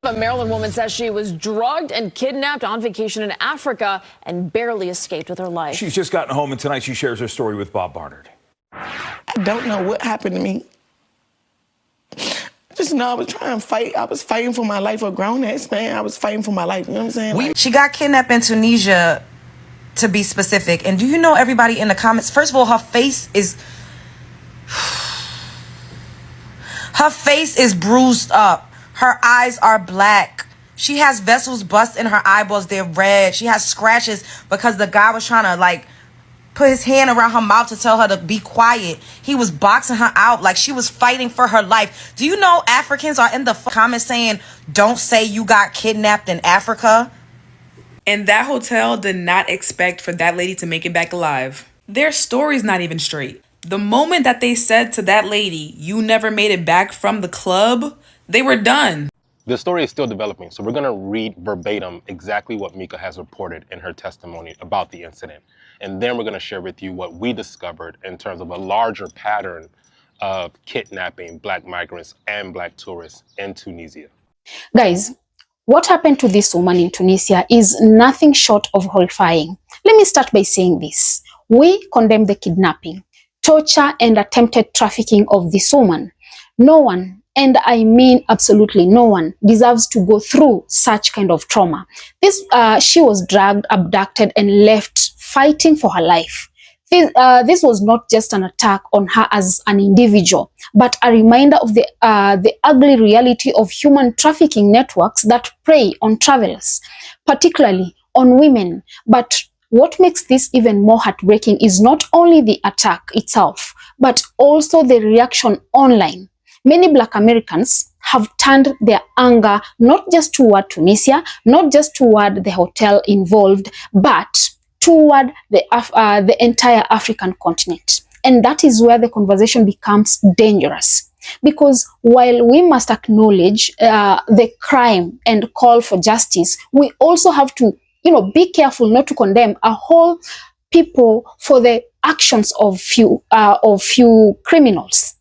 A Maryland woman says she was drugged and kidnapped on vacation in Africa and barely escaped with her life. She's just gotten home, and tonight she shares her story with Bob Barnard. I don't know what happened to me. I just know I was trying to fight. I was fighting for my life. A grown-ass man. I was fighting for my life. You know what I'm saying? Like, she got kidnapped in Tunisia, to be specific. And do you know, everybody in the comments, first of all, her face is bruised up. Her eyes are black. She has vessels bust in her eyeballs. They're red. She has scratches because the guy was trying to like put his hand around her mouth to tell her to be quiet. He was boxing her out like she was fighting for her life. Do you know Africans are in the comments saying, don't say you got kidnapped in Africa? And that hotel did not expect for that lady to make it back alive. Their story's not even straight. The moment that they said to that lady, you never made it back from the club, they were done. The story is still developing, so we're going to read verbatim exactly what Mika has reported in her testimony about the incident. And then we're going to share with you what we discovered in terms of a larger pattern of kidnapping Black migrants and Black tourists in Tunisia. Guys, what happened to this woman in Tunisia is nothing short of horrifying. Let me start by saying this. We condemn the kidnapping, torture, and attempted trafficking of this woman. No one, and I mean absolutely no one, deserves to go through such kind of trauma. She was dragged, abducted, and left fighting for her life. This was not just an attack on her as an individual, but a reminder of the ugly reality of human trafficking networks that prey on travelers, particularly on women. But what makes this even more heartbreaking is not only the attack itself, but also the reaction online. Many Black Americans have turned their anger not just toward Tunisia, not just toward the hotel involved, but toward the entire African continent. And that is where the conversation becomes dangerous. Because while we must acknowledge the crime and call for justice, we also have to, be careful not to condemn a whole people for the actions of few criminals.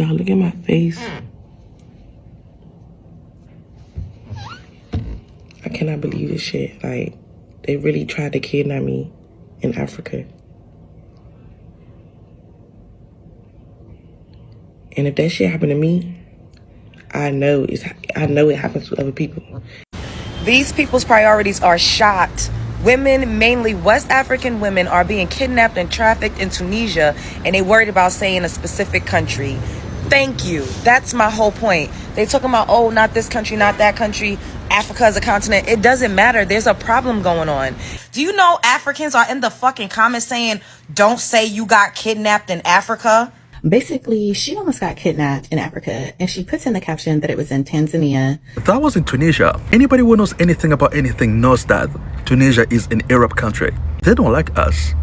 y'all, look at my face. I cannot believe this shit. Like, they really tried to kidnap me in Africa. And if that shit happened to me, I know it happens to other people. These people's priorities are shot. Women, mainly West African women, are being kidnapped and trafficked in Tunisia, and they worried about saying a specific country. Thank you. That's my whole point. They talking about, oh, not this country, not that country. Africa is a continent. It doesn't matter. There's a problem going on. Do you know Africans are in the fucking comments saying, don't say you got kidnapped in Africa? Basically, she almost got kidnapped in Africa, and she puts in the caption that it was in Tanzania. That was in Tunisia. Anybody who knows anything about anything knows that Tunisia is an Arab country. They don't like us.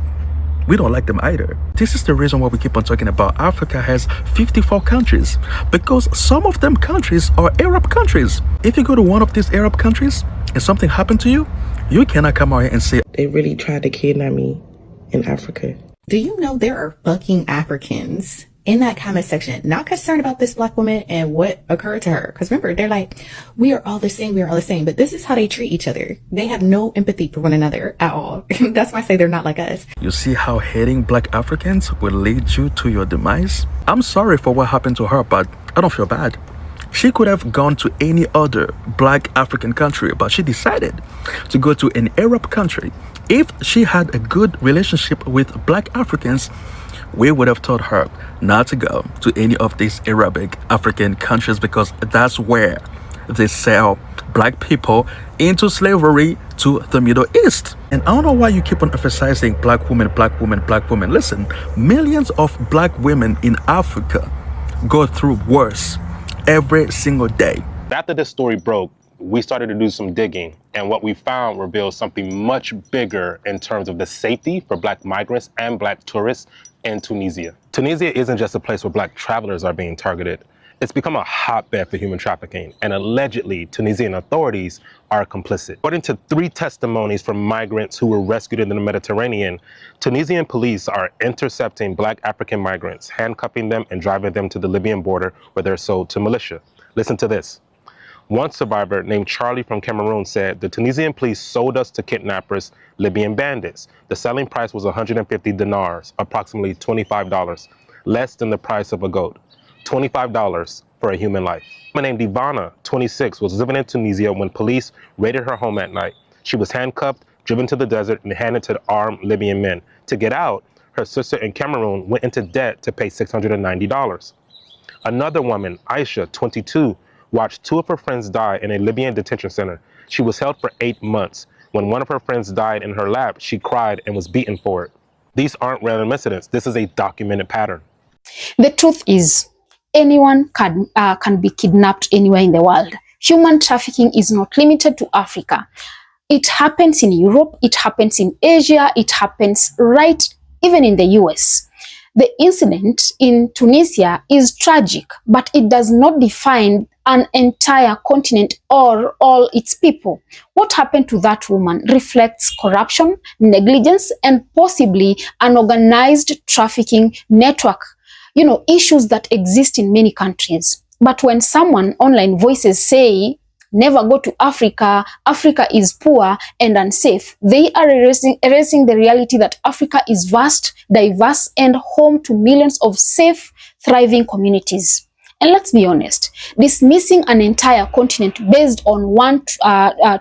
We don't like them either. This is the reason why we keep on talking about Africa has 54 countries, because some of them countries are Arab countries. If you go to one of these Arab countries and something happened to you, you cannot come out here and say, they really tried to kidnap me in Africa. Do you know there are fucking Africans in that comment section not concerned about this Black woman and what occurred to her? Because remember, they're like, we are all the same, we are all the same. But this is how they treat each other. They have no empathy for one another at all. That's why I say they're not like us. You see how hating Black Africans will lead you to your demise? I'm sorry for what happened to her, but I don't feel bad. She could have gone to any other Black African country, but she decided to go to an Arab country. If she had a good relationship with Black Africans, we would have told her not to go to any of these Arabic African countries, because that's where they sell Black people into slavery to the Middle East. And I don't know why you keep on emphasizing Black women, Black women, Black women. Listen, millions of Black women in Africa go through worse every single day. After this story broke, we started to do some digging, and what we found reveals something much bigger in terms of the safety for Black migrants and Black tourists in Tunisia. Tunisia isn't just a place where Black travelers are being targeted. It's become a hotbed for human trafficking, and allegedly Tunisian authorities are complicit. According to 3 testimonies from migrants who were rescued in the Mediterranean, Tunisian police are intercepting Black African migrants, handcuffing them and driving them to the Libyan border where they're sold to militia. Listen to this. One survivor named Charlie from Cameroon said, the Tunisian police sold us to kidnappers, Libyan bandits. The selling price was 150 dinars, approximately $25, less than the price of a goat. $25 for a human life. A woman named Ivana, 26, was living in Tunisia when police raided her home at night. She was handcuffed, driven to the desert, and handed to armed Libyan men. To get out, her sister in Cameroon went into debt to pay $690. Another woman, Aisha, 22, watched two of her friends die in a Libyan detention center. She was held for 8 months. When one of her friends died in her lap, she cried and was beaten for it. These aren't random incidents. This is a documented pattern. The truth is, anyone can be kidnapped anywhere in the world. Human trafficking is not limited to Africa. It happens in Europe, it happens in Asia, it happens right even in the US. The incident in Tunisia is tragic, but it does not define an entire continent or all its people. What happened to that woman reflects corruption, negligence, and possibly an organized trafficking network. Issues that exist in many countries. But when someone online voices say, never go to Africa, Africa is poor and unsafe, they are erasing the reality that Africa is vast, diverse, and home to millions of safe, thriving communities. And let's be honest, dismissing an entire continent based on one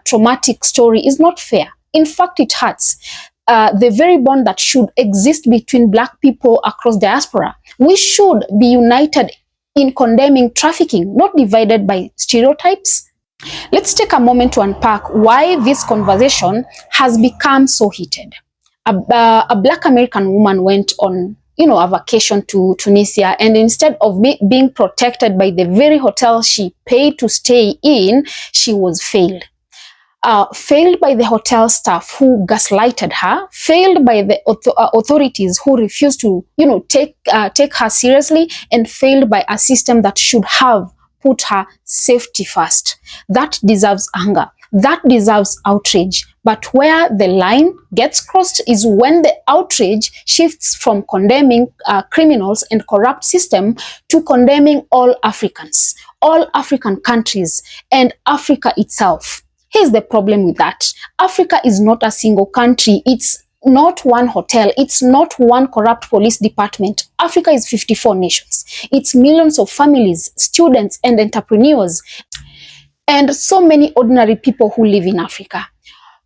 traumatic story is not fair. In fact, it hurts. The very bond that should exist between Black people across diaspora. We should be united in condemning trafficking, not divided by stereotypes. Let's take a moment to unpack why this conversation has become so heated. A Black American woman went on, a vacation to Tunisia, and instead of being protected by the very hotel she paid to stay in, she was failed. Failed by the hotel staff who gaslighted her, failed by the authorities who refused to, take her seriously, and failed by a system that should have put her safety first. That deserves anger. That deserves outrage. But where the line gets crossed is when the outrage shifts from condemning criminals and corrupt system to condemning all Africans, all African countries, and Africa itself. Here's the problem with that. Africa is not a single country. It's not one hotel. It's not one corrupt police department. Africa is 54 nations. It's millions of families, students, and entrepreneurs, and so many ordinary people who live in Africa.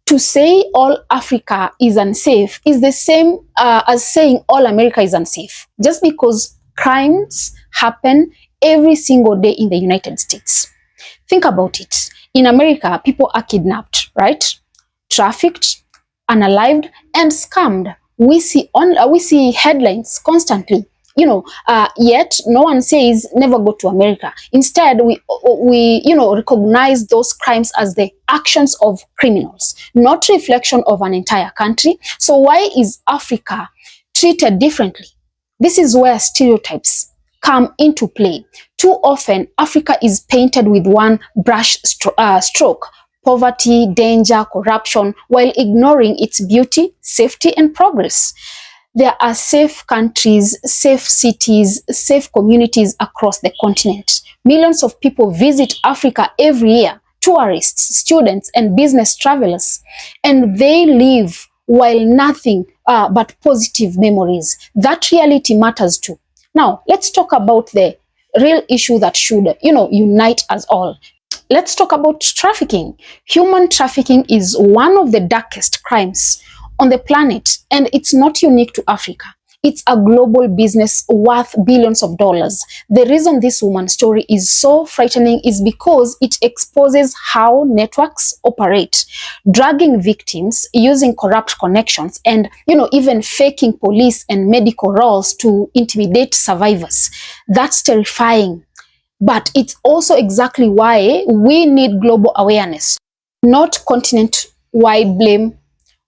To say all Africa is unsafe is the same as saying all America is unsafe, just because crimes happen every single day in the United States. Think about it. In America, people are kidnapped, right? Trafficked, unalived, and scammed. We see headlines constantly. Yet no one says never go to America. Instead, we recognize those crimes as the actions of criminals, not reflection of an entire country. So why is Africa treated differently? This is where stereotypes come into play. Too often, Africa is painted with one brush stroke: poverty, danger, corruption, while ignoring its beauty, safety, and progress. There are safe countries, safe cities, safe communities across the continent. Millions of people visit Africa every year, tourists, students, and business travelers, and they live while nothing but positive memories. That reality matters too. Now, let's talk about the real issue that should, unite us all. Let's talk about trafficking. Human trafficking is one of the darkest crimes on the planet, and it's not unique to Africa. It's a global business worth billions of dollars. The reason this woman's story is so frightening is because it exposes how networks operate, dragging victims, using corrupt connections, and even faking police and medical roles to intimidate survivors. That's terrifying. But it's also exactly why we need global awareness, not continent-wide blame.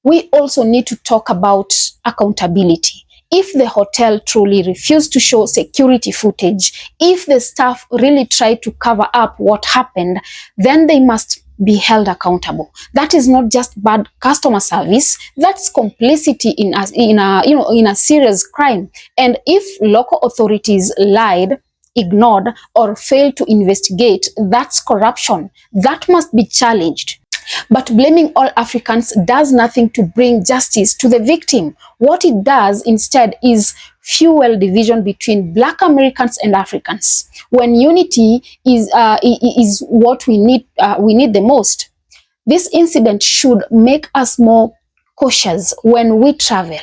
We also need to talk about accountability. If the hotel truly refused to show security footage, if the staff really tried to cover up what happened, then they must be held accountable. That is not just bad customer service, that's complicity in a serious crime. And if local authorities lied, ignored, or fail to investigate, that's corruption. That must be challenged. But blaming all Africans does nothing to bring justice to the victim. What it does instead is fuel division between Black Americans and Africans, when unity is what we need the most. This incident should make us more cautious when we travel.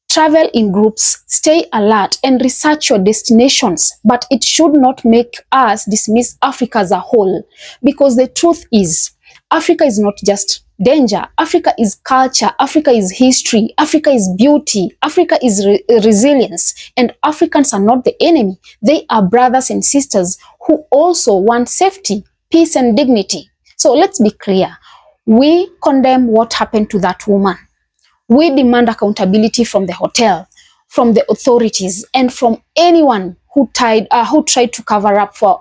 Travel in groups, stay alert, and research your destinations, but it should not make us dismiss Africa as a whole, because the truth is, Africa is not just danger. Africa is culture, Africa is history, Africa is beauty, Africa is resilience, and Africans are not the enemy. They are brothers and sisters who also want safety, peace, and dignity. So let's be clear. We condemn what happened to that woman. We demand accountability from the hotel, from the authorities, and from anyone who tried to cover up for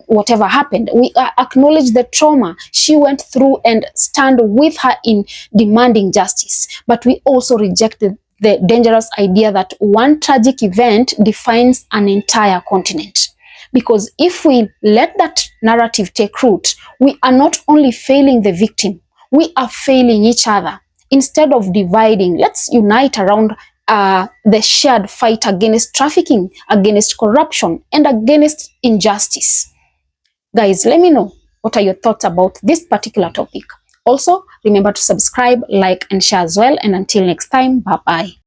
whatever happened. We acknowledge the trauma she went through and stand with her in demanding justice. But we also rejected the dangerous idea that one tragic event defines an entire continent. Because if we let that narrative take root, we are not only failing the victim, we are failing each other. Instead of dividing, let's unite around the shared fight against trafficking, against corruption, and against injustice. Guys, let me know what are your thoughts about this particular topic. Also, remember to subscribe, like, and share as well. And until next time, bye-bye.